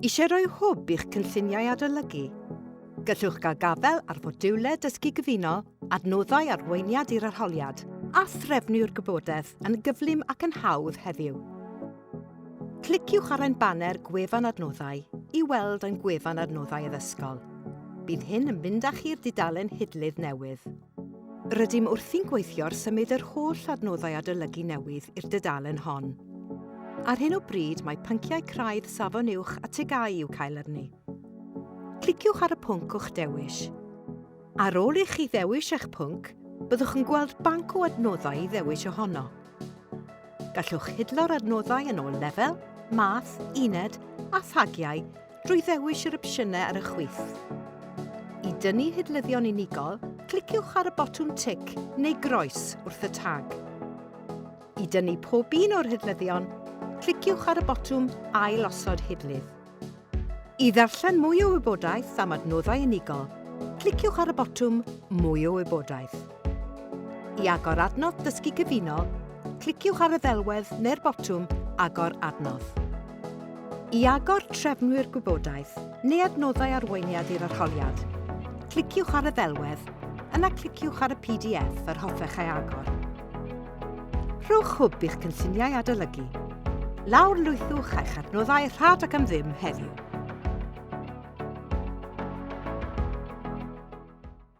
Eisiau rhoi hwb i'ch cynlluniau adolygu? Gallwch gael gafel ar fodiwlau dysgu gyfunol, adnoddau arweiniad i'r arholiad, a threfnu'r gwybodaeth yn gyflym ac yn hawdd heddiw. Cliciwch ar ein banner gwefan adnoddau i weld ein gwefan adnoddau addysgol. Bydd hyn yn mynd â chi'r dudalen hidlydd newydd. Rydym wrthi'n gweithio'r symud yr holl adnoddau adolygu newydd i'r dudalen hon. Ar hyn o bryd mae pynciau craidd safon uwch a tegau i'w cael arni. Cliciwch ar y pwnc o'ch dewis. Ar ôl i chi ddewis eich pwnc, byddwch yn gweld banc o adnoddau i ddewis ohono. Gallwch hidlo'r adnoddau yn ôl lefel, math, uned a thagiau drwy ddewis yr opsiynau ar y chwith. I dynnu hidlyddion unigol, cliciwch ar y botwm tic neu groes wrth y tag. I dynnu pob un o'r hidlyddion, cliciwch ar y botwm ail osod hidlydd. I ddarllen mwy o wybodaeth am adnoddau unigol, cliciwch ar y botwm mwy o wybodaeth. I agor adnodd dysgu gyfunol, cliciwch ar y ddelwedd neu'r botwm agor adnodd. I agor trefnwyr gwybodaeth neu adnoddau arweiniad i'r arholiad, cliciwch ar y ddelwedd yna cliciwch ar y PDF yr hoffech ei agor. Rhowch hwb i'ch cynlluniau adolygu. Lawr lwythwch eich adnoddau rhad ac am ddim heddiw.